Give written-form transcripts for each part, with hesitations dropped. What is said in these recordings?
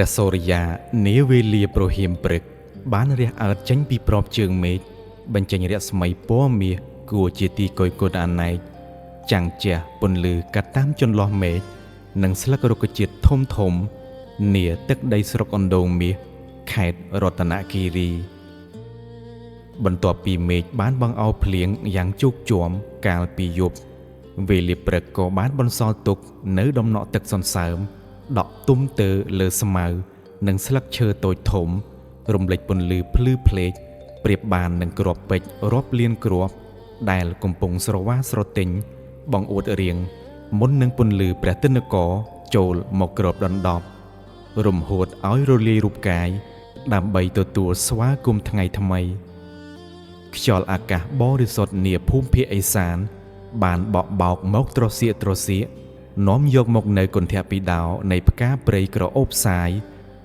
ព្រះសូរិយានាវេលាប្រហៀមព្រឹកបានរះអើតចេញពីប្របជើងមេឃបញ្ចេញរស្មីពណ៌មាសគួរជាទីគយគន់អាណែកចាំងជះពន្លឺកាត់តាមចន្លោះមេឃនិងស្លឹករុក្ខជាតិធំធំនាទឹកដីស្រុកអណ្ដូងមាសខេត្តរតនគិរីបន្ទាប់ពីមេឃបានបង្អោរភ្លៀងយ៉ាងជោគជាំកាលពីយប់វេលាព្រឹកក៏បានបន្សល់ទុកនៅដំណក់ទឹកសន្សើមដក់ទុំទៅលើស្មៅនិងស្លឹកឈើតូចធំរំលេចពន្លឺភ្លឺភ្លេចប្រៀបបាននឹងគ្រាប់ពេជ្ររាប់លានគ្រាប់ដែលកំពុងស្រវាស្រទិញបង្អួតរៀងមុននឹងពន្លឺព្រះទិនគរចូលមកគ្របដណ្ដប់រំហួតឲ្យរលាយរូបកាយដើម្បីទទួលស្វាគមន៍ថ្ងៃថ្មីខ្យល់អាកាសបរិសុទ្ធនាភូមិភាគឦសានបានបក់បោកមកត្រសៀកនាំយកមកនៅគន្ធពីដោនៃផ្កាព្រៃក្រអូបសាយ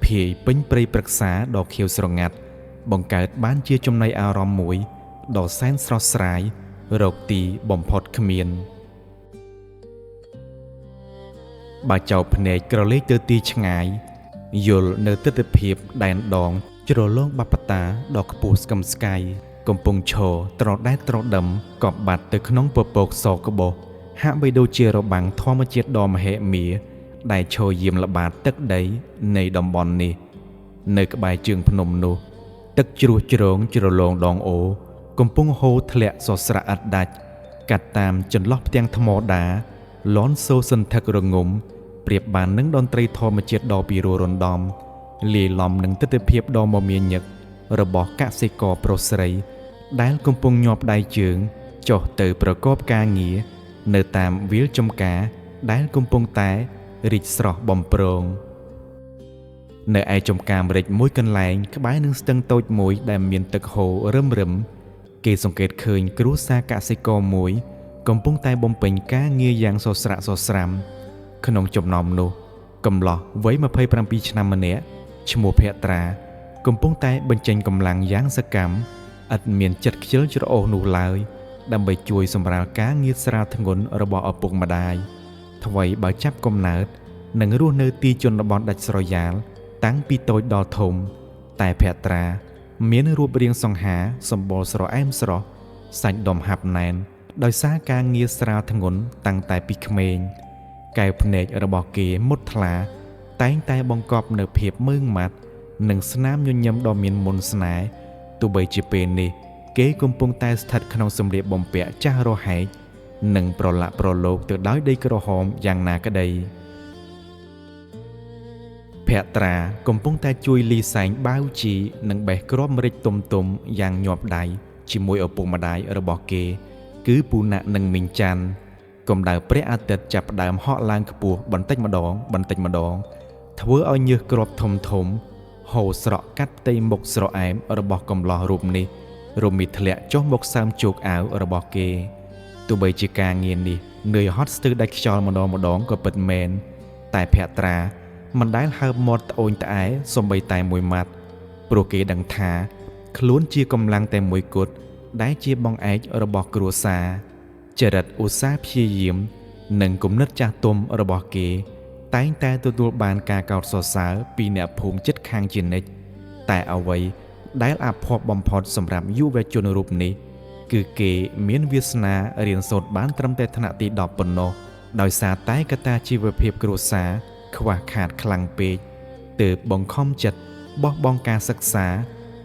ភាយពេញព្រៃព្រឹក្សាដ៏ខៀវស្រងាត់បង្កើតបានជាចំណីអារម្មណ៍មួយដ៏សែនស្រស់ស្រាយរកទីបំផុតគ្មានបើចៅភ្នែកក្រឡេកទៅទីឆ្ងាយយល់នៅទិដ្ឋភាពដែនដងជ្រលងបបតាដ៏ខ្ពស់ស្កឹមស្កៃកំពុងឈរត្រដែតត្រដឹមកប់បាត់ទៅក្នុងពពកសក្បោះហាក់បីដូចជារបាំងធម្មជាតិដ៏មហិមាដែលឈរយាមល្បាតទឹកដីនៃតំបន់នេះនៅក្បែរជើងភ្នំនោះទឹកជ្រោះជ្រងជ្រលងដងអូកំពុងហូរធ្លាក់សស្រាក់ឥតដាច់កាត់តាមចន្លោះផ្ទាំងថ្មដាលន់សូរសន្ធឹករងំប្រៀបបាននឹងតន្ត្រីធម្មជាតិដ៏ពិរោះរណ្ដំលាយឡំនឹងទិដ្ឋភាពដ៏មមាញឹករបស់កសិករប្រុសស្រីដែលកំពុងញាប់ដៃជើងចុះទៅប្រកបការងារនៅតាមវាលចំការដែលកំពុងតែរីកស្រស់បំព្រងនៅឯចំការម្រេចមួយកន្លែងក្បែរនឹងស្ទឹងតូចមួយដែលមានទឹកហូររឹមគេសង្កេតឃើញគ្រួសារកសិករមួយកំពុងតែបំពេញការងារយ៉ាងសស្រាក់សស្រាំក្នុងចំណោមនោះកំឡោះវ័យ27ឆ្នាំម្នាក់ឈ្មោះភត្រាកំពុងតែបញ្ចេញកម្លាំងយ៉ាងសកម្មឥតមានចិត្តខ្ជិលច្រអូសនោះឡើយដើម្បីជួយសម្រាលការងារស្រាលធ្ងន់របស់ឪពុកម្ដាយថ្មីបើចាប់កំណើតនិងរស់នៅទីជនបទដាច់ស្រយាលតាំងពីតូចដល់ធំតែភត្រាមានរូបរាងសង្ហាសម្បុរស្រអែមស្រស់សាច់ដុំហាប់ណែនដោយសារការងារស្រាលធ្ងន់តាំងតែពីក្មេងកែវភ្នែករបស់គេមុតថ្លាតែងតែបង្កប់នៅភាពមើងម៉ាត់និងស្នាមញញឹមដ៏មានមន្តស្នេហ៍ទោះបីជាពេលនេះគេកំពុងតែស្ថិតក្នុងសម្លៀកបំពាក់ចាស់រហែកនិងប្រឡាក់ប្រឡូកទៅដោយដីក្រហមយ៉ាងណាក្តីភត្រាកំពុងតែជួយលីសែងបាវជីនិងបេះគ្រាប់ម្រេចទុំយ៉ាងញាប់ដៃជាមួយឪពុកម្ដាយរបស់គេគឺពូណាក់និងមីងច័ន្ទកម្ដៅព្រះអាទិត្យចាប់ផ្ដើមហក់ឡើងខ្ពស់បន្តិចម្ដងធ្វើឲ្យញើសគ្រាប់ធំហូរស្រក់កាត់ផ្ទៃមុខស្រអែមរបស់កំឡោះរូបនេះរមីធ្លាក់ចុះមកសើមជោគអាវរបស់គេទោះបីជាការងារនេះនឿយហត់ស្ទើរដាច់ខ្យល់ម្ដងក៏ពិតមែនតែភត្រាមិនដែលហើបមាត់ត្អូញត្អែសំបីតែមួយម៉ាត់ព្រោះគេដឹងថាខ្លួនជាកម្លាំងតែមួយគត់ដែលជាបងឯករបស់គ្រួសារចរិតឧស្សាហ៍ព្យាយាមនិងគំនិតចាស់ទុំរបស់គេតែងតែទទួលបានការកោតសរសើរពីអ្នកភូមិជិតខាងជានិច្ចតែអ្វីដែលអភ័ព្វបំផុតសម្រាប់យុវជនរូបនេះគឺគេមានវាសនារៀនសូត្របានត្រឹមតែថ្នាក់ទី10ប៉ុណ្ណោះដោយសារតែកត្តាជីវភាពគ្រួសារខ្វះខាតខ្លាំងពេកទើបបង្ខំចិត្តបោះបង់ការសិក្សា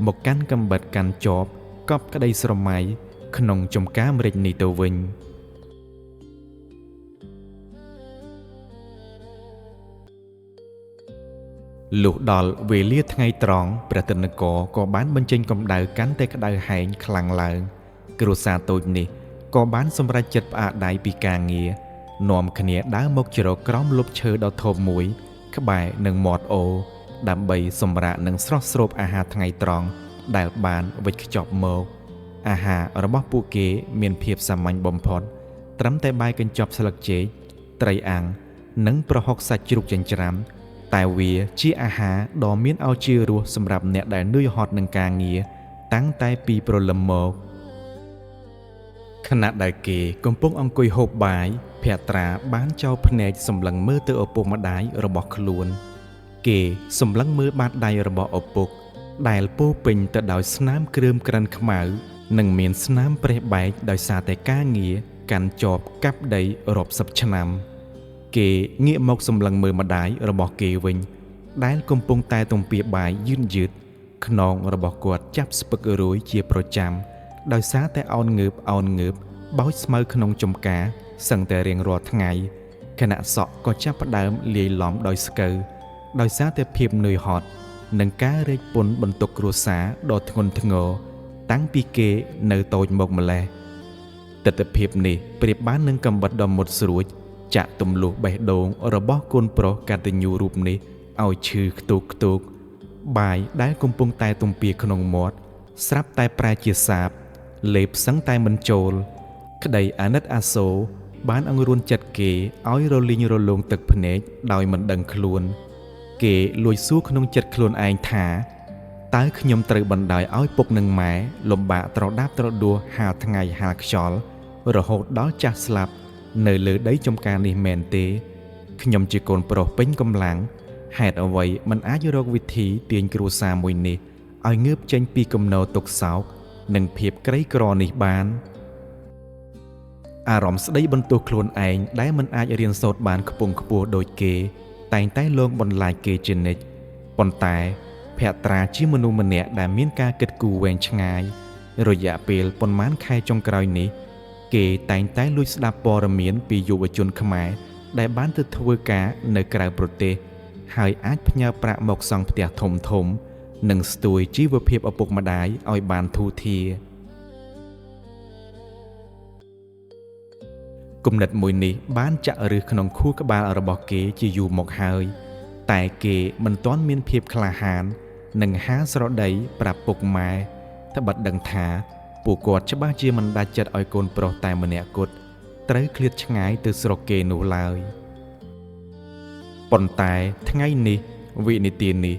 មកកាន់កំបិតកាន់ចបកប់ក្តីស្រមៃក្នុងចំការម្រេចនេះទៅវិញលុះដល់វេលាថ្ងៃត្រង់ព្រះទិនគរក៏បានបញ្ចេញកម្ដៅកាន់តែក្ដៅហែងខ្លាំងឡើងគ្រួសារតូចនេះក៏បានសម្រេចចិត្តផ្អាកដៃពីការងារ នាំគ្នាដើរមកជ្រកក្រោមលប់ឈើដ៏ធំមួយក្បែរនឹងមាត់អូដើម្បីសម្រាកនិងស្រស់ស្រូបអាហារថ្ងៃត្រង់ដែលបានវិចខ្ចប់មកអាហាររបស់ពួកគេមានភាពសាមញ្ញបំផុតត្រឹមតែបាយកញ្ចប់ស្លឹកចេកត្រីអាំងនិងប្រហុកសាច់ជ្រូកចិញ្ច្រាំតែវាជាអាហារដ៏មានឱជារសសម្រាប់អ្នកដែលនឿយហត់នឹងការងារតាំងតែពីព្រលឹមមកខណៈដែលគេកំពុងអង្គុយហូបបាយភត្រាបានចោលភ្នែកសម្លឹងមើលទៅឪពុកម្ដាយរបស់ខ្លួនគេសម្លឹងមើលបាតដៃរបស់ឪពុកដែលពោពេញទៅដោយស្នាមគ្រើមក្រិនខ្មៅនិងមានស្នាមប្រេះបែកដោយសារតែការងារកាន់ជាប់កាប់ដីរាប់សិបឆ្នាំគេងាកមកសម្លឹងមើលម្ដាយរបស់គេវិញដែលកំពុងតែទំពាបាយយឺតខ្នងរបស់គាត់ចាប់ស្ពឹករួយជាប្រចាំដោយសារតែអោនងើបបោចស្មៅក្នុងចំការសឹងតែរៀងរាល់ថ្ងៃខណៈសក់ក៏ចាប់ផ្ដើមលាយឡំដោយស្កូវដោយសារតែភាពនឿយហត់និងការរែកពុនបន្ទុកគ្រួសារដ៏ធ្ងន់ធ្ងរតាំងពីគេនៅតូចមកម្លេះទិដ្ឋភាពនេះប្រៀបបាននឹងកំបិតដ៏មុតស្រួចចាក់ទម្លុះបេះដូងរបស់កូនប្រុសកតញ្ញូរូបនេះឲ្យឈឺខ្ទូកបាយដែលកំពុងតែទំពាក្នុងមាត់ស្រាប់តែប្រែជាសាបលេបសឹងតែមិនចូលក្តីអាណិតអាសូរបានអង្រួនចិត្តគេឲ្យរលីងរលោងទឹកភ្នែកដោយមិនដឹងខ្លួនគេលួចសួរក្នុងចិត្តខ្លួនឯងថាតើខ្ញុំត្រូវបណ្ដោយឲ្យពុកនិងម៉ែលំបាកត្រដាបត្រដួសហាលថ្ងៃហាលខ្យល់រហូតដល់ចាស់ស្លាប់នៅលើដីចំការនេះមែនទេខ្ញុំជាកូនប្រុសពេញកម្លាំងហេតុអ្វីមិនអាចរកវិធីទាញគ្រួសារមួយនេះឲ្យងើបចេញពីគំនរទុក្ខសោកនិងភាពក្រីក្រនេះបានអារម្មណ៍ស្ដីបន្ទោសខ្លួនឯងដែលមិនអាចរៀនសូត្របានខ្ពង់ខ្ពស់ដូចគេតែងតែលងបន្លាចគេជានិច្ចប៉ុន្តែភត្រាជាមនុស្សម្នាក់ដែលមានការគិតគូរវែងឆ្ងាយរយៈពេលប៉ុន្មានខែចុងក្រោយនេះគេតែងតែលួចស្ដាប់ព័ត៌មានពីយុវជនខ្មែរដែលបានទៅធ្វើការនៅក្រៅប្រទេសហើយអាចផ្ញើប្រាក់មកសង់ផ្ទះធំនិងស្ទួយជីវភាពឪពុកម្ដាយឲ្យបានធូរធារគំនិតមួយនេះបានចាក់ឫសក្នុងខួរក្បាលរបស់គេជាយូរមកហើយតែគេមិនទាន់មានភាពក្លាហាននិងហាស្រដីប្រាប់ពុកម៉ែត្បិតដឹងថាពួកគាត់ច្បាស់ជាមិនដាច់ចិត្តឲ្យកូនប្រុសតែម្នាក់គត់ត្រូវឃ្លាតឆ្ងាយទៅស្រុកគេនោះឡើយប៉ុន្តែថ្ងៃនេះវិនាទីនេះ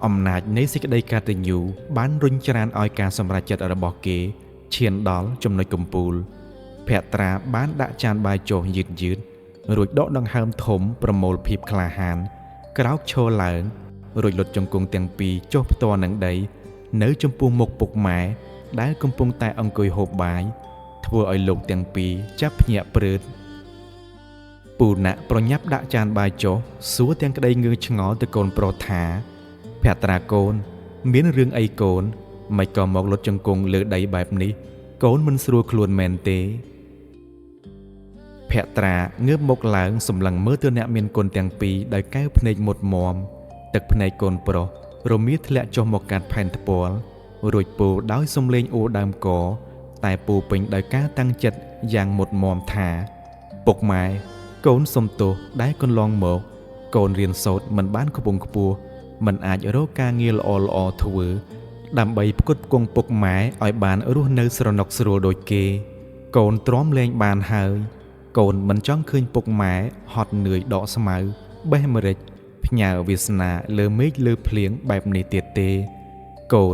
អំណាចនៃសេចក្តីកតញ្ញូបានរុញច្រានឲ្យការសម្រេចចិត្តរបស់គេឈានដល់ចំណុចកំពូលភត្រាបានដាក់ចានបាយចុះយឺតរួចដកដង្ហើមធំប្រមូលភាពក្លាហានក្រោកឈរឡើងរួចលុតជង្គង់ទាំងពីរចុះផ្ទាល់នឹងដីនៅចំពោះមុខពុកម៉ែដែលកំពុងតែអង្គុយហូបបាយធ្វើឲ្យលោកទាំងពីរចាប់ភ្ញាក់ព្រឺតពូណាក់ប្រញាប់ដាក់ចានបាយចុះសួរទាំងក្តីងឿឆ្ងល់ទៅកូនប្រុសថាភត្រាកូនមានរឿងអីកូនមិនក៏មកលុតជង្គង់លើដីបែបនេះកូនមិនស្រួលខ្លួនមែនទេភត្រាងើបមុខឡើងសម្លឹងមើលទៅអ្នកមានគុណទាំងពីរដោយកែវភ្នែកមុតមមទឹកភ្នែកកូនប្រុសរមៀលធ្លាក់ចុះមកកាត់ផែនថ្ពាល់រួចពោលដោយសំឡេងអួរដើមកតែពោពេញដោយការតាំងចិត្តយ៉ាងមុតមមថាពុកម៉ែកូនសុំទោសដែលកន្លងមកកូនរៀនសូត្រមិនបានខ្ពង់ខ្ពស់មិនអាចរកការងារល្អធ្វើដើម្បីផ្គត់ផ្គង់ពុកម៉ែឲ្យបានរស់នៅស្រណុកស្រួលដូចគេកូនទ្រាំលែងបានហើយកូនមិនចង់ឃើញពុកម៉ែហត់នឿយដកស្មៅបេះម្រេចផ្ញើវាសនាលើមេឃលើភ្លៀងបែបនេះទៀតទេកូ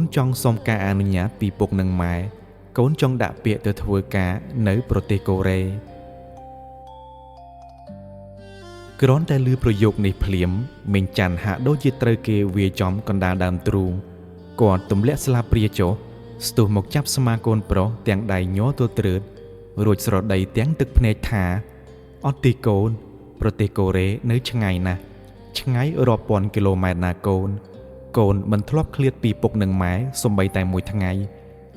នចង់សុំការអនុញ្ញាតពីពុកនិងម៉ែកូនចង់ដាក់ពាក្យទៅធ្វើការនៅប្រទេសកូរ៉េគ្រាន់តែឮប្រយោគនេះភ្លាមមេងច័ន្ទហាក់ដូចជាត្រូវគេវាយចំកណ្ដាលដើមទ្រូងគាត់ទម្លាក់ស្លាបព្រាចុះស្ទុះមកចាប់ស្មាកូនប្រុសទាំងដៃញ័រទត្រើតរួចស្រដីទាំងទឹកភ្នែកថាអត់ទីកូនប្រទេសកូរ៉េនៅឆ្ងាយណាស់ឆ្ងាយរាប់ពាន់គីឡូម៉ែត្រណាកូនមិនធ្លាប់ឃ្លាតពីពុកនិងម៉ែសូម្បីតែមួយថ្ងៃ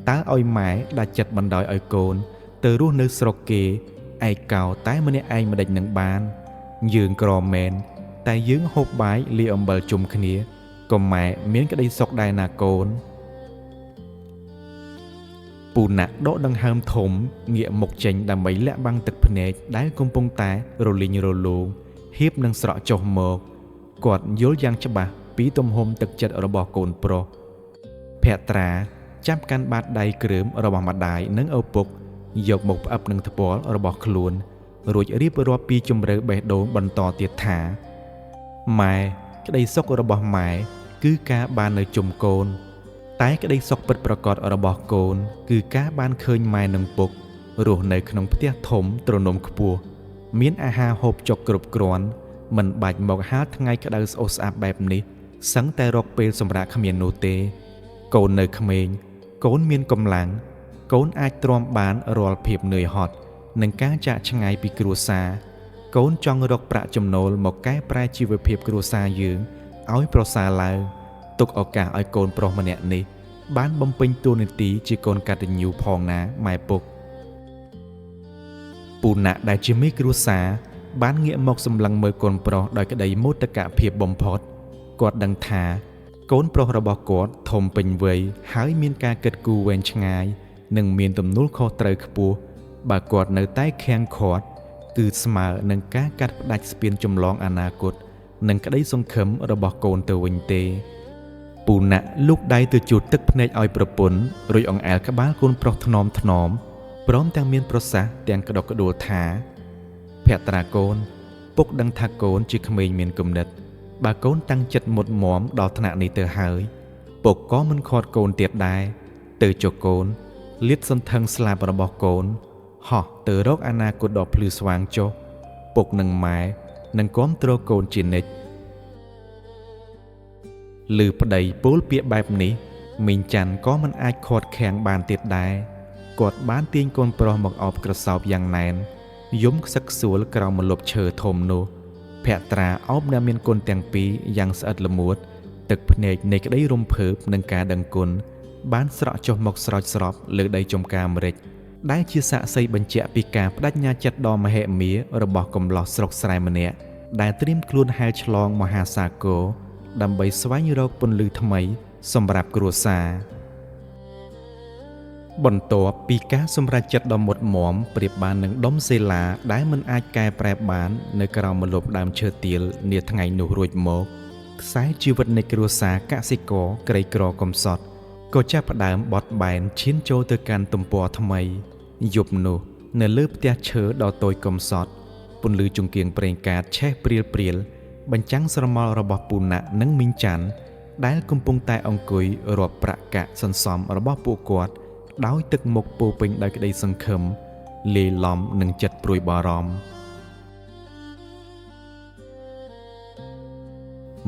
តើឲ្យម៉ែដាច់ចិត្តបណ្ដោយឲ្យកូនទៅរស់នៅស្រុកគេឯកោតែម្នាក់ឯងមិនដេចនឹងបានយើងក្រមែនតែយើងហូបបាយលាអំបិលជុំគ្នាក៏ម៉ែមានក្តីសុខដែរណាកូនព ពូណាក់ដកដង្ហើមធំងាកមុខចេញដើម្បីលាក់បាំងទឹកភ្នែកដែលកំពុងតែរលីងរលោងហៀបនឹងស្រក់ចុះមកគាត់យល់យ៉ាងច្បាស់ពីទំហំទឹកចិត្តរបស់កូនប្រុសភក្ត្រាចាប់កាន់បាតដៃគ្រើមរបស់ម្ដាយនិងឪពុកយកមកផ្អឹបនឹងថ្ពាល់របស់ខ្លួនរួចរៀបរាប់ពីជំរឿបេះដូងបន្តទៀតថាម៉ែក្តីសុខរបស់ម៉ែគឺការបាននៅជុំកូនតែក្តីសុខពិតប្រាកដរបស់កូនគឺការបានឃើញម៉ែនិងពុករស់នៅក្នុងផ្ទះធំទ្រនំខ្ពស់មានអាហារហូបចុកគ្រប់គ្រាន់មិនបាច់មកហាលថ្ងៃក្តៅស្អុះស្អាប់បែបនេះសឹងតែរកពេលសម្រាប់គ្មាននោះទេកូននៅក្មេងកូនមានកម្លាំងកូនអាចទ្រាំបានរាល់ភាពនឿយហត់និងការចាកឆ្ងាយពីគ្រួសារកូនចង់រកប្រាក់ចំណូលមកកែប្រែជីវភាពគ្រួសារយើងឲ្យប្រសើរឡើងទុកឱកាសឲ្យកូនប្រុសម្នាក់នេះបានបំពេញតួនាទីជាកូនកតញ្ញូផងណាម៉ែពុកពូណាក់ដែលជាមេគ្រួសារបានងាកមកសម្លឹងមើលកូនប្រុសដោយក្តីមោទកភាពបំផុតគាត់ដឹងថាកូនប្រុសរបស់គាត់ធំពេញវ័យហើយមានការគិតគូរវែងឆ្ងាយនិងមានទំនួលខុសត្រូវខ្ពស់បើគាត់នៅតែខាំងឃាត់គឺស្មើនឹងការកាត់ផ្ដាច់ស្ពានចម្លងអនាគតនិងក្តីសង្ឃឹមរបស់កូនទៅវិញទេពូណាក់លូកដៃទៅជូតទឹកភ្នែកឲ្យប្រពន្ធរួចអង្អែលក្បាលកូនប្រុសថ្នមព្រមទាំងមានប្រសាសន៍ទាំងក្តុកក្តួលថាភក្ត្រាកូនពុកដឹងថាកូនជាក្មេងមានគំនិតបើកូនតាំងចិត្តមុតមមដល់ថ្នាក់នេះទៅហើយពុកក៏មិនខាត់កូនទៀតដែរទៅចុះកូនលាតសន្ធឹងស្លាប់របស់កូនហោះទៅរកអនាគតដ៏ភ្លឺស្វាងចុះពុកនិងម៉ែនឹងគាំទ្រកូនជានិច្ចឮប្តីពោលពាក្យបែបនេះមីងច័ន្ទក៏មិនអាចខាត់ខាំងបានទៀតដែរគាត់បានទាញកូនប្រុសមកអោបក្រសោបយ៉ាងណែនយំខ្សឹកខ្សួលក្រោមម្លប់ឈើធំនោះភក្ត្រាអោបអ្នកមានគុណទាំងពីរយ៉ាងស្អិតល្មួតទឹកភ្នែកនៃក្តីរំភើបនិងការដឹងគុណបានស្រក់ចុះមកស្រោចស្រពលើដីចំការម្រេចដែលជាសាក្សីបញ្ជាក់ពីការបដិញ្ញាចិត្តដ៏មហិមារបស់កំឡោះស្រុកស្រែម្នាក់ដែលត្រៀមខ្លួនហែលឆ្លងមហាសាគរដើម្បីស្វែងរកពន្លឺថ្មីសម្រាប់គ្រួសារបន្ទាប់ពីការសម្រេចចិត្តដ៏មុតមមប្រៀបបាននឹងដុំសេឡាដែលមិនអាចកែប្រែបាននៅក្រោមម្លប់ដើមឈើទាលនាថ្ងៃនោះរួចមកខ្សែជីវិតនៃគ្រួសារកសិករក្រីក្រកំសត់ក៏ចាប់ផ្ដើមបត់បែនឈានចូលទៅកាន់ទំព័រថ្មីយប់នោះនៅលើផ្ទះឈើដ៏តូចកំសត់ពន្លឺជង្គៀងប្រេងកាតឆេះព្រាលបញ្ចាំងស្រមោលរបស់ពូណាក់និងមីងច័ន្ទដែលកំពុងតែអង្គុយរាប់ប្រាក់កាក់សន្សំរបស់ពួកគាត់ដោយទឹកមុខពោពេញដោយក្តីសង្ឃឹមលាយឡំនឹងចិត្តព្រួយបារម្ភ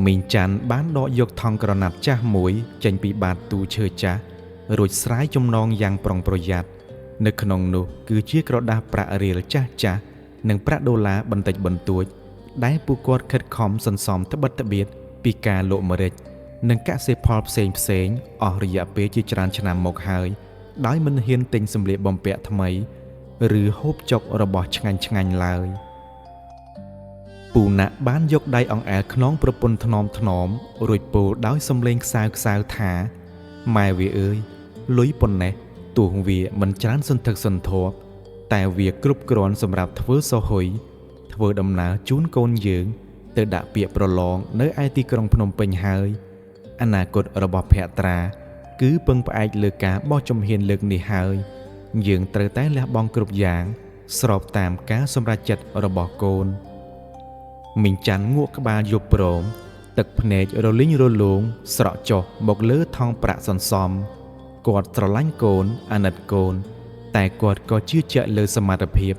មីងច័ន្ទបានដកយកថង់ក្រណាត់ចាស់មួយចេញពីបាតទូឈើចាស់រួចស្រាយចំណងយ៉ាងប្រុងប្រយ័ត្ននៅក្នុងនោះគឺជាក្រដាសប្រាក់រៀលចាស់និងប្រាក់ដុល្លារបន្តិចបន្តួចដែលពួកគាត់ខិតខំសន្សំត្បិតត្បៀតពីការលក់ម្រេចនិងកសិផលផ្សេងអស់រយៈពេលជាច្រើនឆ្នាំមកហើយដោយមិនហ៊ានទិញសម្លៀកបំពាក់ថ្មីឬហូបចុករបស់ឆ្ងាញ់ឡើយពូណាក់បានយកដៃអង្អែលខ្នងប្រពន្ធថ្នមរួចពោលដោយសំឡេងខ្សៅថាម៉ែវាអើយលុយប៉ុណ្ណេះទោះវាមិនច្រើនសន្ធឹកសន្ធាប់តែវាគ្រប់គ្រាន់សម្រាប់ធ្វើសុហុយធ្វើដំណើរជូនកូនយើងទៅដាក់ពាក្យប្រឡងនៅឯទីក្រុងភ្នំពេញហើយអនាគតរបស់ភក្ត្រាគឺពឹងផ្អែកលើការបោះជំហានលើកនេះហើយយើងត្រូវតែលះបង់គ្រប់យ៉ាងស្របតាមការសម្រេចចិត្តរបស់កូនមីងច័ន្ទងក់ក្បាលយប់ព្រមទឹកភ្នែករលីងរលោងស្រក់ចុះមកលើថង់ប្រាក់សន្សំគាត់ស្រឡាញ់កូនអាណិតកូនតែគាត់ក៏ជឿជាក់លើសមត្ថភាព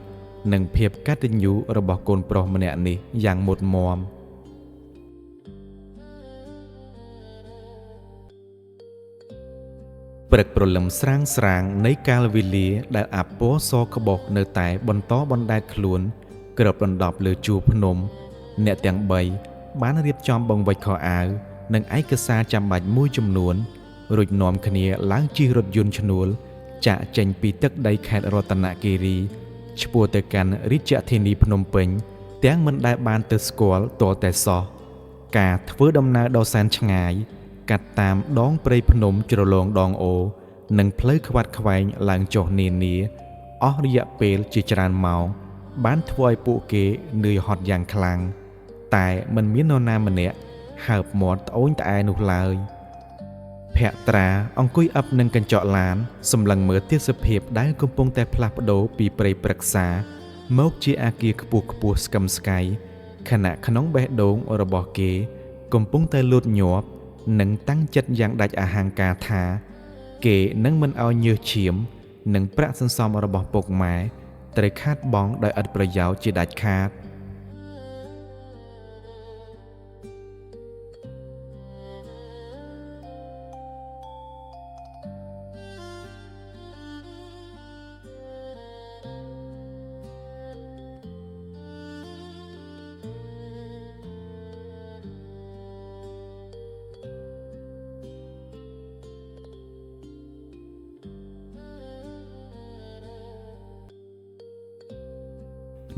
និងភាពកតញ្ញូរបស់កូនប្រុសម្នាក់នេះយ៉ាងមុតមមព្រឹកព្រលឹមស្រាងនៃកាលវេលាដែលអាប់ពណ៌សក្បុសនៅតែបន្តបណ្ដែតខ្លួនគ្របដណ្ដប់លើជួរភ្នំអ្នកទាំង3បានរៀបចំបង្វិចខោអាវនិងឯកសារចាំបាច់មួយចំនួនរួចនាំគ្នាឡើងជិះរថយន្តឈ្នួលចាក់ចេញពីទឹកដីខេត្តរតនគិរីឆ្ពោះទៅកាន់រាជធានីភ្នំពេញទាំងមិនដែលបានទៅស្គាល់ទាល់តែសោះការធ្វើដំណើរដ៏សែនឆ្ងាយកាត់តាមដងព្រៃភ្នំជ្រលងដងអូ នឹងផ្លូវខ្វាត់ខ្វែងឡើងចុះនានាអស់រយៈពេលជាច្រើនម៉ោងបានធ្វើឲ្យពួកគេនឿយហត់យ៉ាងខ្លាំងតែមិនមាននរណាម្នាក់ហើបមាត់ត្អូញត្អែនោះឡើយភក្ត្រាអង្គុយអឹបនឹងកញ្ចក់ឡានសម្លឹងមើលទេសភាពដែលកំពុងតែផ្លាស់ប្ដូរពីព្រៃព្រឹក្សាមកជាអាគារខ្ពស់ខ្ពស់ស្កឹមស្កៃខណៈក្នុងបេះដូងរបស់គេកំពុងតែលូតញាប់និងតាំងចិត្តយ៉ាងដាច់អហង្ការថាគេនឹងមិនឲ្យញើសឈាមនិងប្រាក់សន្សំរបស់ពុកម៉ែត្រូវខាតបង់ដោយឥតប្រយោជន៍ជាដាច់ខាត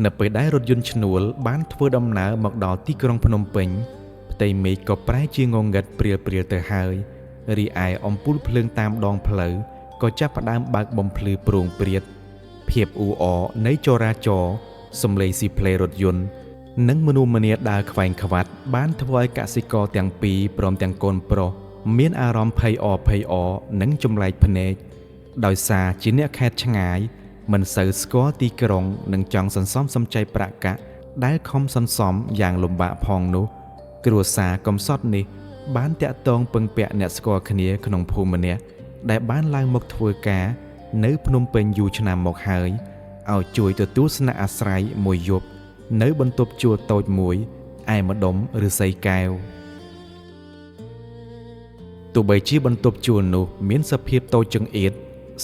នៅពេលដែលរថយន្តឈ្នួលបានធ្វើដំណើរមកដល់ទីក្រុងភ្នំពេញផ្ទៃមេឃក៏ប្រែជាងងឹតព្រាលៗទៅហើយរីឯអំពូលភ្លើងតាមដងផ្លូវក៏ចាប់ផ្ដើមបើកបំភ្លឺព្រួងព្រាតភាពអ៊ូអរនៃចរាចរណ៍សំឡេងស៊ីផ្លេរថយន្តនិងមនុស្សម្នាដើរខ្វែងខ្វាត់បានធ្វើឲ្យកសិករទាំងពីរព្រមទាំងកូនប្រុសមានអារម្មណ៍ភ័យអរនិងចម្លែកភ្នែកដោយសារជាអ្នកខេត្តឆ្ងាយមិនសូវស្គាល់ទីក្រុងនិងចង់សន្សំសំចៃប្រាក់កាក់ដែលខំសន្សំយ៉ាងលំបាកផងនោះគ្រួសារកំសត់នេះបានតាក់ទងពឹងពាក់អ្នកស្គាល់គ្នាក្នុងភូមិម្នាក់ដែលបានឡើងមកធ្វើការនៅភ្នំពេញយូរឆ្នាំមកហើយឲ្យជួយទទួលស្នាក់អាស្រ័យមួយយប់នៅបន្ទប់ជួលតូចមួយឯម្ដុំឫស្សីកែវទោះបីជាបន្ទប់ជួលនោះមានសភាពតូចចង្អៀត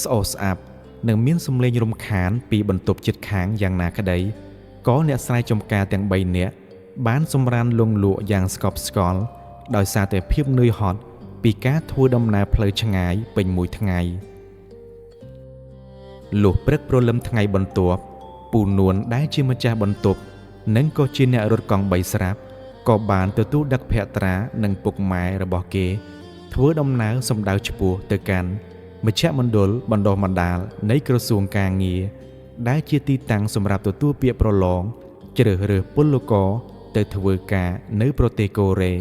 ស្អុះស្អាប់និងមានសំឡេងរំខានពីបន្ទប់ជិតខាងយ៉ាងណាក្តីក៏អ្នកស្រែចម្ការទាំង3នាក់បានសម្រានលង់លក់យ៉ាងស្កប់ស្កល់ដោយសារតែភាពនឿយហត់ពីការធ្វើដំណើរផ្លូវឆ្ងាយពេញមួយថ្ងៃលុះព្រឹកព្រលឹមថ្ងៃបន្ទាប់ពូនួនដែលជាម្ចាស់បន្ទប់និងក៏ជាអ្នករត់កង់3ស្រាប់ក៏បានទទួលដឹកភក្ត្រានិងពុកម៉ែរបស់គេធ្វើដំណើរសម្ដៅឆ្ពោះទៅកាន់មជ្ឈមណ្ឌលបណ្ដុះបណ្ដាលនៃក្រសួងការងារដែលជាទីតាំងសម្រាប់ទទួលពាក្យប្រឡងជ្រើសរើសពលករទៅធ្វើការនៅប្រទេសកូរ៉េ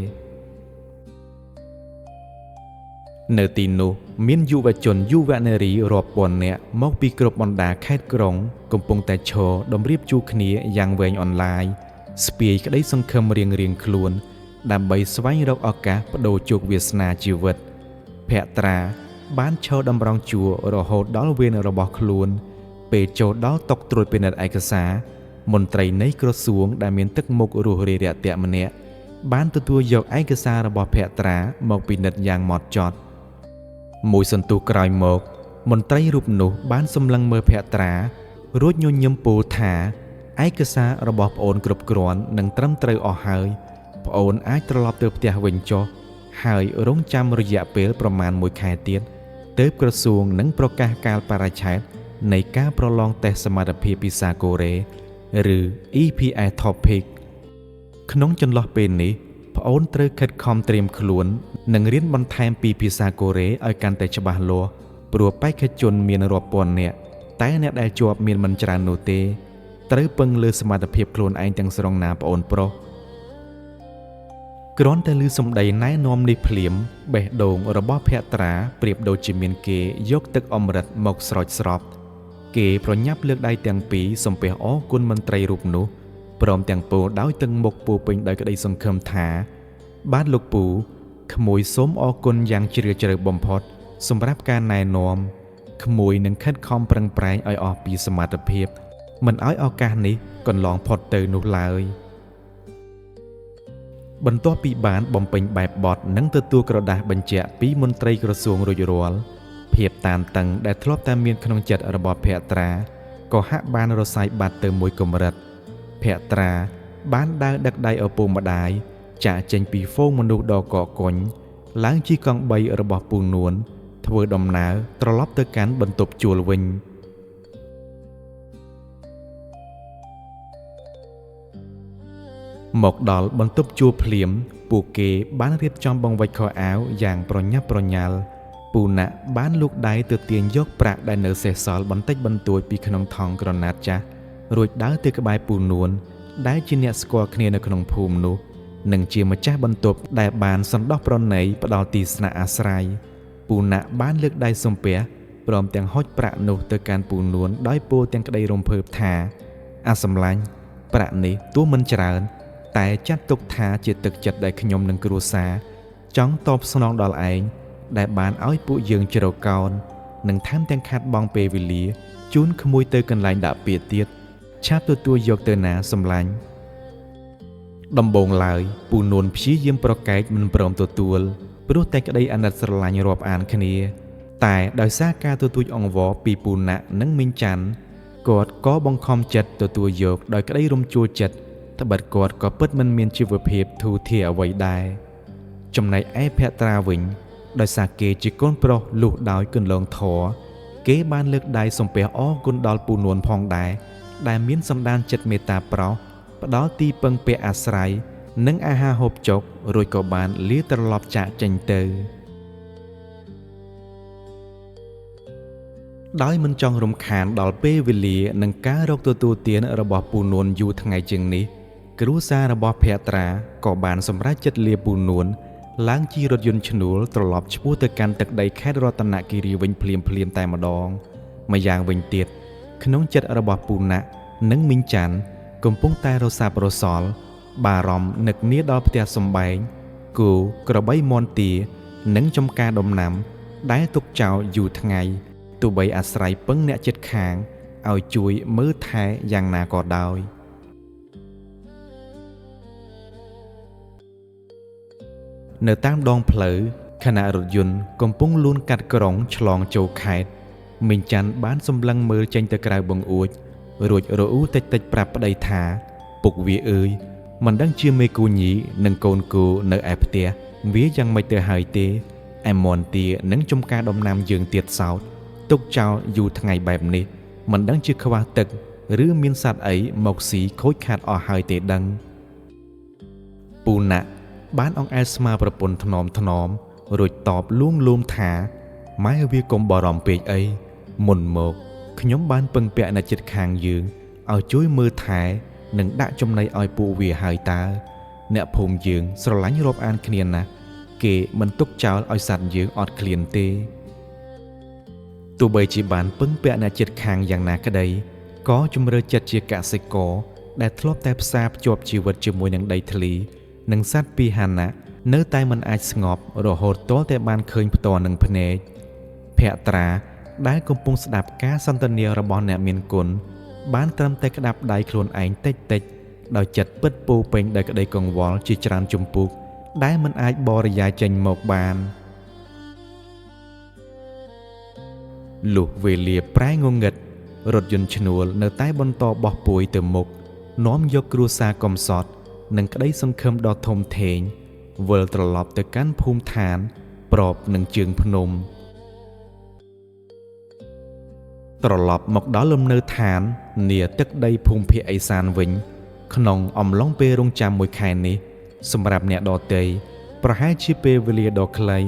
នៅទីនោះមានយុវជនយុវនារីរាប់ពាន់នាក់មកពីគ្រប់បណ្ដាខេត្តក្រុងកំពុងតែឈរតម្រៀបជួរគ្នាយ៉ាងវែងអន្លាយស្ពាយក្តីសង្ឃឹមរៀងៗខ្លួនដើម្បីស្វែងរកឱកាសប្តូរជោគវាសនាជីវិតភក្ត្រាបានឈរតម្រង់ជួររហូតដល់វេនរបស់ខ្លួនពេលចូលដល់តុត្រួតពិនិត្យឯកសារមន្ត្រីនៃក្រសួងដែលមានទឹកមុខរួសរាយរាក់ទាក់ម្នាក់បានទទួលយកឯកសាររបស់ភក្ត្រាមកពិនិត្យយ៉ាងហ្មត់ចត់មួយសន្ទុះក្រោយមកមន្ត្រីរូបនោះបានសម្លឹងមើលភក្ត្រារួចញញឹមពោលថាឯកសាររបស់ប្អូនគ្រប់គ្រាន់និងត្រឹមត្រូវអស់ហើយប្អូនអាចត្រឡប់ទៅផ្ទះវិញចុះហើយរងចាំរយៈពេលប្រមាណ1ខែទៀតទើបក្រសួងនឹងប្រកាសកាលបរិច្ឆេទនៃការប្រឡងតេស្តសមត្ថភាពភាសាកូរ៉េឬ EPS Topic ក្នុងចន្លោះពេលនេះប្អូនត្រូវខិតខំត្រៀមខ្លួននិងរៀនបន្ថែមពីភាសាកូរ៉េឲ្យកាន់តែច្បាស់លាស់ព្រោះបេក្ខជនមានរាប់ពាន់នាក់តែអ្នកដែលជាប់មានមិនច្រើននោះទេត្រូវពឹងលើសមត្ថភាពខ្លួនឯងទាំងស្រុងណាប្អូនប្រុសគ្រាន់តែឮសម្ដីណែនាំនេះភ្លាមបេះដូងរបស់ភក្ត្រាប្រៀបដូចជាមានគេយកទឹកអម្រឹតមកស្រោចស្រពគេប្រញាប់លើកដៃទាំងពីរសំពះអរគុណមន្ត្រីរូបនោះព្រមទាំងពោលដោយទឹកមុខពោពេញដោយក្តីសង្ឃឹមថាបាទលោកពូក្មួយសូមអរគុណយ៉ាងជ្រាលជ្រៅបំផុតសម្រាប់ការណែនាំក្មួយនឹងខិតខំប្រឹងប្រែងឲ្យអស់ពីសមត្ថភាពមិនឲ្យឱកាសនេះកន្លងផុតទៅនោះឡើយបន្ទាប់ពីបានបំពេញបែបបទនិងទទួលក្រដាស់បញ្ជាក់ពីមន្ត្រីក្រសួងរួចរាល់ភាពតានតឹងដែលធ្លាប់តែមានក្នុងចិត្តរបស់ភក្ត្រាក៏ហាក់បានរសាយបាត់ទៅមួយកម្រិតភក្ត្រាបានដើរដឹកដៃឪពុកម្ដាយចាក់ចេញពីហ្វូងមនុស្សដ៏កកកុញឡើងជិះកង់3របស់ពូនួនធ្វើដំណើរត្រឡប់ទៅកាន់បន្ទប់ជួលវិញមកដល់បន្ទប់ជួលភ្លាមពួកគេបានរៀបចំបង្វិចខោអាវយ៉ាងប្រញាប់ប្រញាល់ ពូណាក់បានលូកដៃទៅទាញយកប្រាក់ដែលនៅសេសសល់បន្តិចបន្តួចពីក្នុងថង់ក្រណាត់ចាស់រួចដើរទៅក្បែរពូនួនដែលជាអ្នកស្គាល់គ្នានៅក្នុងភូមិនោះនិងជាម្ចាស់បន្ទប់ដែលបានសន្តោសប្រណីផ្ដល់ទីស្នាក់អាស្រ័យពូណាក់បានលើកដៃសំពះព្រមទាំងហុចប្រាក់នោះទៅកាន់ពូនួនដោយពោលទាំងក្តីរំភើបថាអាសម្លាញ់ប្រាក់នេះទោះមិនច្រើនតែចាត់ទុកថាជាទឹកចិត្តដែលខ្ញុំនិងគ្រួសារចង់តបស្នងដល់ឯងដែលបានឲ្យពួកយើងជ្រកកោននិងថែមទាំងខាត់បងពេលវេលាជូនក្មួយទៅកន្លែងដាក់ពាក្យទៀតឆាប់ទទួលយកទៅណាសម្លាញ់ដំបូងឡើយពូនួនព្យាយាមប្រកែកមិនព្រមទទួលព្រោះតែក្តីអាណិតស្រឡាញ់រាប់អានគ្នាតែដោយសារការទទូចអង្វរពីពូណាក់និងមីងច័ន្ទគាត់ក៏បង្ខំចិត្តទទួលយកដោយក្តីរំជួលចិត្តត្បិតគាត់ក៏ពិតមិនមានជីវភាពធូរធារអ្វីដែរចំណែកឯភក្ត្រាវិញដោយសារគេជាកូនប្រុសលុះដោយគន្លងធរគេបានលើកដៃសំពះអរគុណដល់ពូនួនផងដែរដែលមានសន្តានចិត្តមេត្តាប្រោសផ្ដល់ទីពឹងពាក់អាស្រ័យនិងអាហារហូបចុករួចក៏បានលាត្រឡប់ចាកចេញទៅដោយមិនចង់រំខានដល់ពេលវេលានិងការរកទទួលទានរបស់ពូនួនយូរថ្ងៃជាងនេះគ្រួសាររបស់ភក្ត្រាក៏បានសម្រេចចិត្តលាពូនួនឡើងជិះរថយន្តឈ្នួលត្រឡប់ឆ្ពោះទៅកាន់ទឹកដីខេត្តរតនគិរីវិញភ្លាមៗតែម្ដងម្យ៉ាងវិញទៀតក្នុងចិត្តរបស់ពូណាក់និងមីងច័ន្ទកំពុងតែរសាប់រសល់បារម្ភនឹកនាដល់ផ្ទះសម្បែងគោក្របីមាន់ទានិងចំការដំណាំដែលទុកចោលយូរថ្ងៃទោះបីអាស្រ័យពឹងអ្នកជិតខាងឲ្យជួយមើលថែយ៉ាងណាក៏ដោយនៅតាមដងផ្លូវខណៈរថយន្តកំពុងលូនកាត់ក្រុងឆ្លងចូលខេត្តមីងច័ន្ទបានសម្លឹងមើលចេញទៅក្រៅបង្អួចរួចរអ៊ូតិចប្រាប់ប្តីថាពុកវាអើយមិនដឹងជាមេគូញីនិងកូនគូនៅឯផ្ទះវាយ៉ាងម៉េចទៅហើយទេឯមន់ទានិងចំការដំណាំយើងទៀតសោតទុកចោលយូរថ្ងៃបែបនេះមិនដឹងជាខ្វះទឹកឬមានសត្វអីមកស៊ីខូចខាតអស់ហើយទេដឹងពូណាក់បានអង្អែលស្មាប្រពន្ធថ្នមរួចតបលួងលោមថាម៉ែវាកុំបារម្ភពេកអីមុនមកខ្ញុំបានពឹងពាក់អ្នកជិតខាងយើងឲ្យជួយមើលថែនិងដាក់ចំណីឲ្យពួកវាហើយតើអ្នកភូមិយើងស្រឡាញ់រាប់អានគ្នាណាស់គេមិនទុកចោលឲ្យសត្វយើងអត់ឃ្លានទេទោះបីជាបានពឹងពាក់អ្នកជិតខាងយ៉ាងណាក្តីក៏ជំរឿចិត្តជាកសិករដែលធ្លាប់តែផ្សារភ្ជាប់ជីវិតជាមួយនឹងដីធ្លីនិងសត្វពាហនៈនៅតែមិនអាចស្ងប់រហូតទាល់តែបានឃើញផ្ទាល់នឹងភ្នែកភក្ត្រាដែលកំពុងស្ដាប់ការសន្ទនារបស់អ្នកមានគុណបានត្រឹមតែក្តាប់ដៃខ្លួនឯងតិចដោយចិត្តពិតពោពេញដោយក្តីកង្វល់ជាច្រើនជំពូកដែលមិនអាចបរិយាយចេញមកបានលុះវេលាប្រែងងឹតរថយន្តឈ្នួលនៅតែបន្តបោះពួយទៅមុខនាំយកគ្រួសារកំសត់និងក្តីសង្ឃឹមដ៏ធំធេងវិលត្រឡប់ទៅកាន់ភូមិឋានប្របនឹងជើងភ្នំត្រឡប់មកដល់លំនៅឋាននាទឹកដីភូមិភាគឦសានវិញក្នុងអំឡុងពេលរងចាំមួយខែនេះសម្រាប់អ្នកដទៃប្រហែលជាពេលវេលាដ៏ខ្លី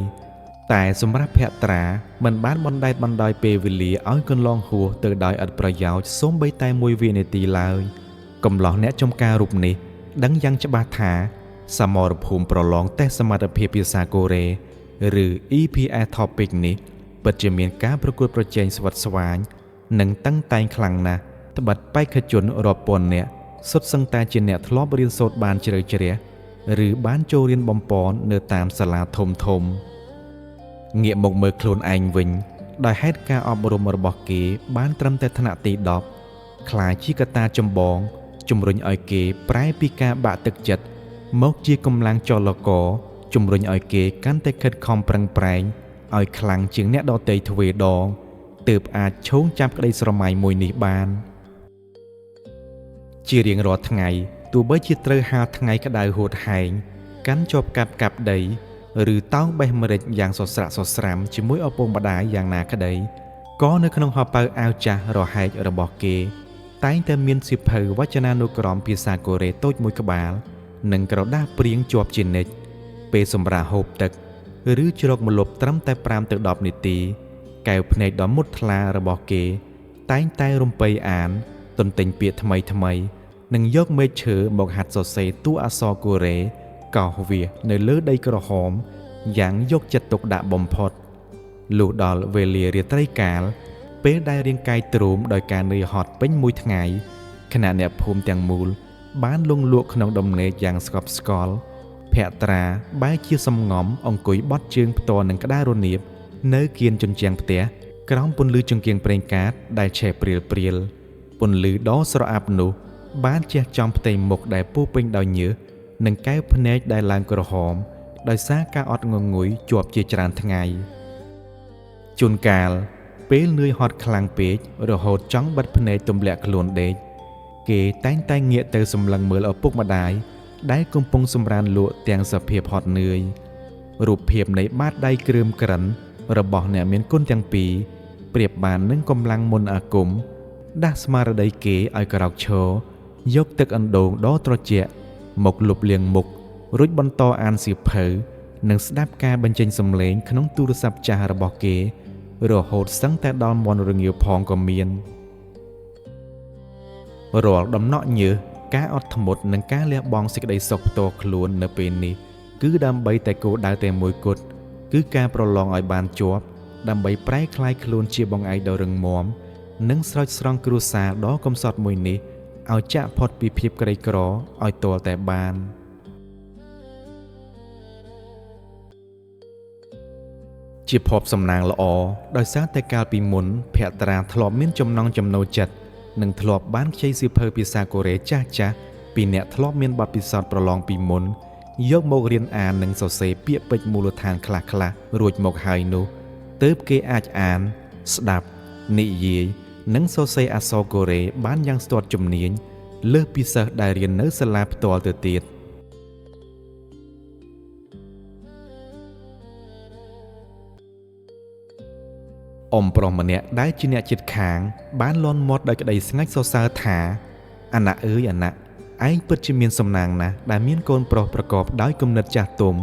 តែសម្រាប់ភក្ត្រាមិនបានបណ្ដែតបណ្ដោយពេលវេលាឲ្យកន្លងហួសទៅដោយឥតប្រយោជន៍សូម្បីតែមួយវិនាទីឡើយកំឡោះអ្នកចំការរូបនេះដឹងយ៉ាងច្បាស់ថាសមរភូមិប្រឡងតេស្តសមត្ថភាពភាសាកូរ៉េឬ EPS Topic នេះពិតជាមានការប្រកួតប្រជែងស្វិតស្វាញនិងតឹងតែងខ្លាំងណាស់ត្បិតបេក្ខជនរាប់ពាន់នាក់សុទ្ធសឹងតែជាអ្នកធ្លាប់រៀនសូត្របានជ្រៅជ្រះឬបានចូលរៀនបំពន់នៅតាមសាលាធំងាកមកមើលខ្លួនឯងវិញដោយហេតុការអប់រំរបស់គេបានត្រឹមតែថ្នាក់ទី10ខ្លាចជាកត្តាចម្បងជំរុញឲ្យគេប្រែពីការបាក់ទឹកចិត្តមកជាកម្លាំងចលករជំរុញឲ្យគេកាន់តែខិតខំប្រឹងប្រែងឲ្យខ្លាំងជាងអ្នកដទៃទ្វេដងទើបអាចឈោងចាប់ក្តីស្រមៃមួយនេះបានជារៀងរាល់ថ្ងៃទោះបីជាត្រូវហាលថ្ងៃក្តៅហួតហែងកាន់ជាប់កាប់ដីឬតោងបេះម្រេចយ៉ាងសស្រាក់សស្រាំជាមួយឪពុកម្ដាយយ៉ាងណាក្តីក៏នៅក្នុងហោប៉ៅអាវចាស់រហែករបស់គេតែងតែមានសៀវភៅវចនានុក្រមភាសាកូរ៉េតូចមួយក្បាលនិងក្រដាសព្រៀងជាប់ជានិច្ចពេលសម្រាប់ហូបទឹក ឬជ្រកម្លប់ត្រឹមតែ5ទៅ10នាទីកែវភ្នែកដ៏មុតថ្លារបស់គេតែងតែរំពៃអានទន្ទិញពាក្យថ្មីនិងយកមេឃឈើមកហាត់សរសេរតួអក្សរកូរ៉េកោសវាសនៅលើដីក្រហមយ៉ាងយកចិត្តទុកដាក់បំផុតលុះដល់វេលារាត្រីកាលពេលដែលរាងកាយទ្រូមដោយការនឿយហត់ពេញមួយថ្ងៃខណៈអ្នកភូមិទាំងមូលបានលង់លក់ក្នុងដំណេកយ៉ាងស្កប់ស្កល់ភក្ត្រាបែរជាសំងំអង្គុយបត់ជើងផ្ទាល់នឹងក្តាររនាបនៅគៀនជញ្ជាំងផ្ទះក្រោមពន្លឺចង្គៀងប្រេងកាតដែលឆេះព្រាលពន្លឺដ៏ស្រអាប់នោះបានជះចំផ្ទៃមុខដែលពោពេញដោយញើសនិងកែវភ្នែកដែលឡើងក្រហមដោយសារការអត់ងងុយជាប់ជាច្រើនថ្ងៃជួនកាលពេលនឿយហត់ខ្លាំងពេករហូតចង់បិទភ្នែកទម្លាក់ខ្លួនដេកគេតែងតែងាកទៅសម្លឹងមើលឪពុកម្ដាយដែលកំពុងសម្រានលក់ទាំងសភាពហត់នឿយរូបភាពនៃបាតដៃគ្រើមក្រិនរបស់អ្នកមានគុណទាំងពីរប្រៀបបាននឹងកម្លាំងមន្តអាគមដាស់ស្មារតីគេឲ្យក្រោកឈរយកទឹកអណ្ដូងដ៏ត្រជាក់មកលុបលាងមុខរួចបន្តអានសៀវភៅនិងស្ដាប់ការបញ្ចេញសំឡេងក្នុងទូរស័ព្ទចាស់របស់គេរហូតសឹងតែដល់មាន់រងាវផងក៏មានរាល់ដំណក់ញើសការអត់ធ្មត់និងការលះបង់សេចក្តីសុខផ្ទាល់ខ្លួននៅពេលនេះគឺដើម្បីតែគោលដៅតែមួយគត់គឺការប្រឡងឲ្យបានជាប់ដើម្បីប្រែក្លាយខ្លួនជាបងឯកដ៏រឹងមាំនិងស្រោចស្រង់គ្រួសារដ៏កំសត់មួយនេះឲ្យចាក់ផុតពីភាពក្រីក្រឲ្យទាល់តែបានជាភពសំណាងល្អដោយសារតែកាលពីមុនភក្ត្រាធ្លាប់មានចំណង់ចំណូលចិត្តនិងធ្លាប់បានខ្ចីសៀវភៅភាសាកូរ៉េចាស់ពីអ្នកធ្លាប់មានបទពិសោធន៍ប្រឡងពីមុនយកមករៀនអាននិងសរសេរពាក្យពេចន៍មូលដ្ឋានខ្លះៗរួចមកហើយនោះទើបគេអាចអានស្ដាប់និយាយនិងសរសេរអក្សរកូរ៉េបានយ៉ាងស្ទាត់ជំនាញលើសពីសិស្សដែលរៀននៅសាលាផ្ទាល់ទៅទៀតអ៊ំប្រុសម្នាក់ដែលជាអ្នកជិតខាងបានលន់មាត់ដោយក្តីស្ងាច់សរសើរថាអាណាអើយអាណាឯងពិតជាមានសំណាងណាស់ដែលមានកូនប្រុសប្រកបដោយគំនិតចាស់ទុំ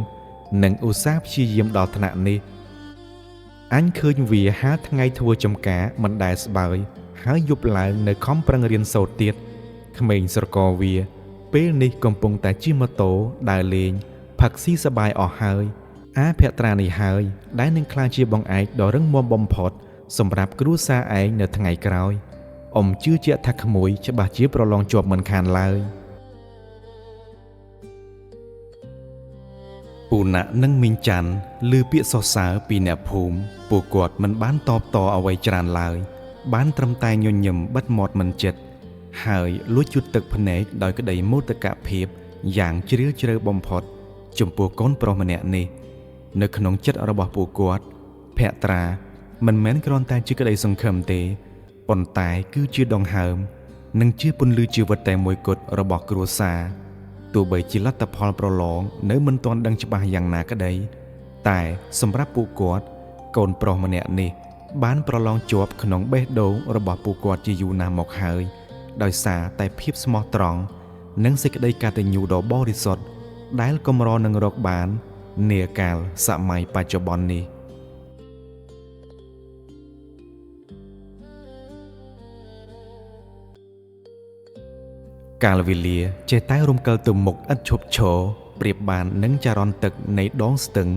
និងឧស្សាហ៍ព្យាយាមដល់ថ្នាក់នេះអញឃើញវាហាលថ្ងៃធ្វើចំការមិនដែលស្បើយហើយយប់ឡើងនៅខំប្រឹងរៀនសូត្រទៀតក្មេងស្រករវាពេលនេះកំពុងតែជិះម៉ូតូដើរលេងផឹកស៊ីសប្បាយអស់ហើយអាភក្ត្រានេះហើយដែលនឹងក្លាយជាបងឯកដ៏រឹងមាំបំផុតសម្រាប់គ្រួសារឯងនៅថ្ងៃក្រោយអ៊ំជឿជាក់ថាក្មួយច្បាស់ជាប្រឡងជាប់មិនខានឡើយពូណាក់និងមីងច័ន្ទឮពាក្យសរសើរពីអ្នកភូមិពួកគាត់មិនបានតបតអ្វីច្រើនឡើយបានត្រឹមតែញញឹមបិទមាត់មិនចិត្តហើយលួចជូតទឹកភ្នែកដោយក្តីមោទកភាពយ៉ាងជ្រាលជ្រៅបំផុតចំពោះកូនប្រុសម្នាក់នេះនៅក្នុងចិត្តរបស់ពួកគាត់ភក្ត្រាមិនមែនគ្រាន់តែជាក្តីសង្ឃឹមទេប៉ុន្តែគឺជាដង្ហើមនិងជាពន្លឺជីវិតតែមួយគត់របស់គ្រួសារទោះបីជាលទ្ធផលប្រឡងនៅមិនទាន់ដឹងច្បាស់យ៉ាងណាក្តីតែសម្រាប់ពួកគាត់កូនប្រុសម្នាក់នេះបានប្រឡងជាប់ក្នុងបេះដូងរបស់ពួកគាត់ជាយូរណាស់មកហើយដោយសារតែភាពស្មោះត្រង់និងសេចក្តីកតញ្ញូដ៏បរិសុទ្ធដែលកម្រនឹងរកបាននាកាលសម័យបច្ចុប្បន្ននេះកាលវេលាចេះតែរំកិលទៅមុខឥតឈប់ឈរប្រៀបបាននឹងចរន្តទឹកនៃដងស្ទឹង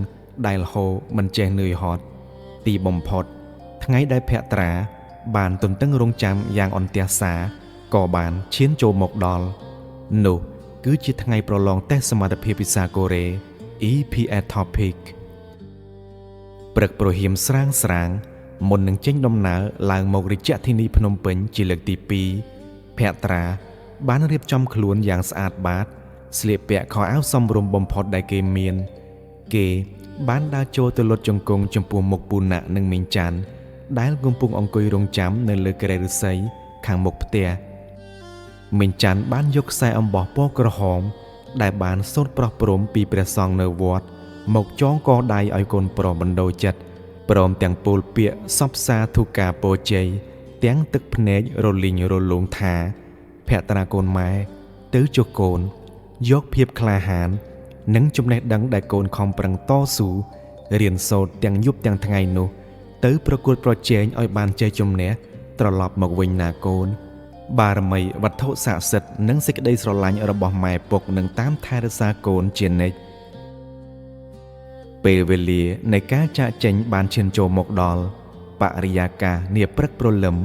ដែលហូរមិនចេះនឿយហត់ទីបំផុតថ្ងៃដែលភក្ត្រាបានទន្ទឹងរង់ចាំយ៉ាងអន្ទះសាក៏បានឈានចូលមកដល់នោះគឺជាថ្ងៃប្រឡងតេស្តសមត្ថភាពភាសាកូរ៉េ EPS Topic ព្រឹកព្រហៀមស្រាងមុននឹងចេញដំណើរឡើងមករាជធានីភ្នំពេញជាលើកទី2ភក្ត្រាបានរៀបចំខ្លួនយ៉ាងស្អាតបាតស្លៀកពាក់ខោអាវសមរម្យបំផុតដែលគេមានគេបានដើរចូលទៅលុតជង្គង់ចំពោះមុខពូណាក់និងមីងច័ន្ទដែលកំពុងអង្គុយរង់ចាំនៅលើគ្រែឫស្សីខាងមុខផ្ទះមីងច័ន្ទបានយកខ្សែអំបោះពណ៌ក្រហមដែលបានសូត្រប្រោះព្រំពីព្រះសង្ឃនៅវត្តមកចងកដៃឲ្យកូនប្រុសបណ្ដូលចិត្តព្រមទាំងពោលពាក្យសព្វសាធុការពរជ័យទាំងទឹកភ្នែករលីងរលោងថាភក្ត្រាកូនម៉ែទៅចុះកូនយកភាពក្លាហាននិងចំណេះដឹងដែលកូនខំប្រឹងតស៊ូ រៀនសូត្រទាំងយប់ទាំងថ្ងៃនោះទៅប្រកួតប្រជែងឲ្យបានជ័យជំនះត្រឡប់មកវិញណាកូនបារមីវត្ថុស័ក្តិសិទ្ធិនិងសេចក្តីស្រឡាញ់របស់ម៉ែពុកនឹងតាមថែរក្សាកូនជានិច្ចពេលវេលានៃការចាកចេញបានឈានចូលមកដល់បរិយាកាសនាព្រឹកព្រលឹម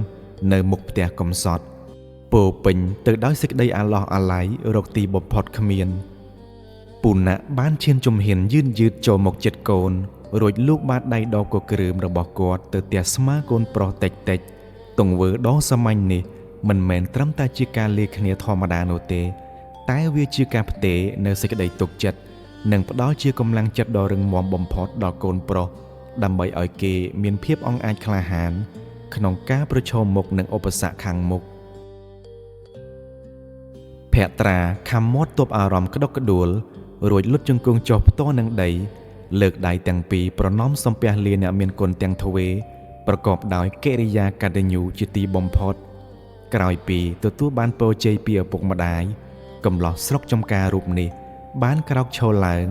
នៅមុខផ្ទះកំសត់ពោពេញទៅដោយសេចក្តីអាឡោះអាល័យរកទីបំផុតគ្មានពូណៈបានឈានជំហានយឺតចូលមកជិតកូនរួចលូកបាតដៃដកគ្រើមរបស់គាត់ទៅទះស្មាកូនប្រុសតិចទង្វើដ៏សាមញ្ញនេះមិនមែនត្រឹមតែជាការលាគ្នាធម្មតានោះទេតែវាជាការផ្ទេរនៅសេចក្តីទុកចិត្តនិងផ្ដល់ជាកម្លាំងចិត្តដ៏រឹងមាំបំផុតដល់កូនប្រុសដើម្បីឲ្យគេមានភាពអង់អាចក្លាហានក្នុងការប្រឈមមុខនឹងឧបសគ្គខាងមុខភក្ត្រាខំមាត់ទប់អារម្មណ៍ក្តុកក្តួលរួចលុតជង្គង់ចុះផ្ទាល់នឹងដីលើកដៃទាំងពីរប្រណម្យសំពះលាអ្នកមានគុណទាំងទ្វេប្រកបដោយកិរិយាកតញ្ញូជាទីបំផុតក្រោយពីទទួលបានពរជ័យពីឪពុកម្ដាយកំឡោះស្រុកចំការរូបនេះបានក្រោកឈរឡើង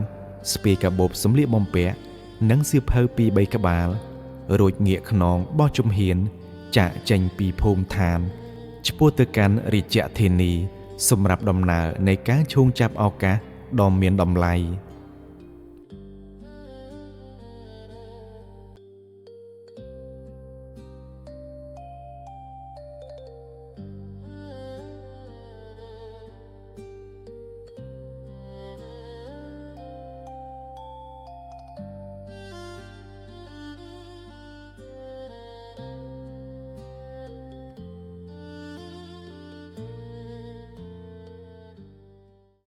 ស្ពាយកាបូបសម្លៀកបំពាក់និងសៀវភៅពីរ3ក្បាលរួចងាកខ្នងបោះជំហានចាកចេញពីភូមិឋានឆ្ពោះទៅកាន់រាជធានីសម្រាប់ដំណើរនៃការឈោងចាប់ឱកាសដ៏មានតម្លៃ